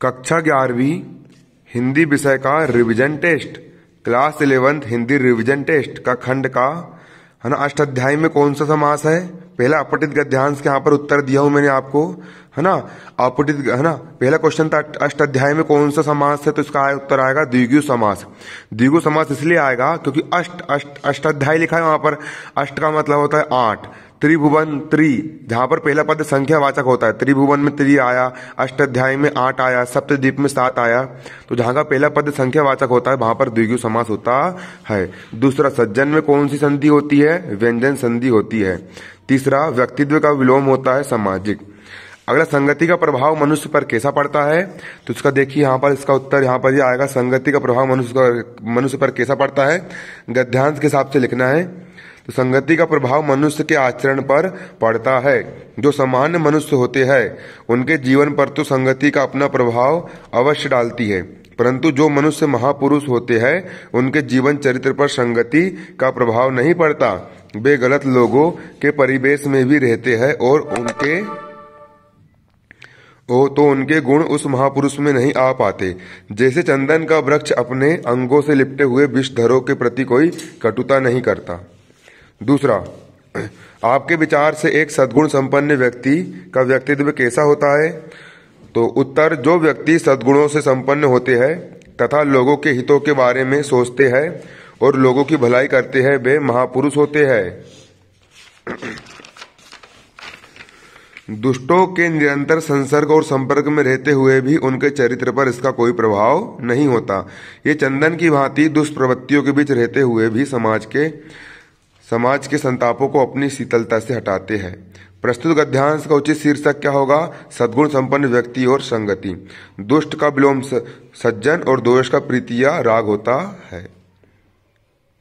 कक्षा 11वीं हिंदी विषय का revision test, class 11th Hindi revision test का खंड का है ना अष्टाध्यायी में कौन सा समास है। पहला अपठित गद्यांश के यहाँ पर उत्तर दिया हूं मैंने आपको, है ना। अपठित है ना, पहला क्वेश्चन था अष्टाध्यायी में कौन सा समास है, तो इसका उत्तर आएगा द्विगु समास। द्विगु समास इसलिए आएगा क्योंकि अष्टाध्यायी लिखा है, वहां पर अष्ट का मतलब होता है 8, त्रिभुवन त्रि, जहां पर पहला पद संख्या वाचक होता है, त्रिभुवन में 3 आया, अष्टाध्यायी में 8 आया, सप्तद्वीप में 7 आया, तो जहां का पहला पद संख्या वाचक होता है वहां पर द्विगु समास होता है। दूसरा, सज्जन में कौन सी संधि होती है, व्यंजन संधि होती है। तीसरा, व्यक्तित्व का विलोम होता है सामाजिक। अगला, संगति का प्रभाव मनुष्य पर कैसा पड़ता है, तो इसका देखिए यहाँ पर इसका उत्तर यहाँ पर ये आएगा, संगति का प्रभाव मनुष्य पर कैसा पड़ता है, गद्यांश के हिसाब से लिखना है। तो संगति का प्रभाव मनुष्य के आचरण पर पड़ता है। जो सामान्य मनुष्य होते हैं उनके जीवन पर तो संगति का अपना प्रभाव अवश्य डालती है, परंतु जो मनुष्य महापुरुष होते हैं उनके जीवन चरित्र पर संगति का प्रभाव नहीं पड़ता। वे गलत लोगों के परिवेश में भी रहते हैं और उनके गुण उस महापुरुष में नहीं आ पाते। जैसे चंदन का वृक्ष अपने अंगों से लिपटे हुए विषधरों के प्रति कोई कटुता नहीं करता। दूसरा, आपके विचार से एक सद्गुण संपन्न व्यक्ति का व्यक्तित्व कैसा होता है, तो उत्तर, जो व्यक्ति सद्गुणों से संपन्न होते हैं तथा लोगों के हितों के बारे में सोचते हैं और लोगों की भलाई करते हैं वे महापुरुष होते हैं। दुष्टों के निरंतर संसर्ग और संपर्क में रहते हुए भी उनके चरित्र पर इसका कोई प्रभाव नहीं होता। ये चंदन की भांति दुष्प्रवृत्तियों के बीच रहते हुए भी समाज के संतापों को अपनी शीतलता से हटाते हैं। प्रस्तुत गद्यांश का उचित शीर्षक क्या होगा, सद्गुण संपन्न व्यक्ति और संगति। दुष्ट का विलोम सज्जन और दोष का प्रीतिया राग होता है।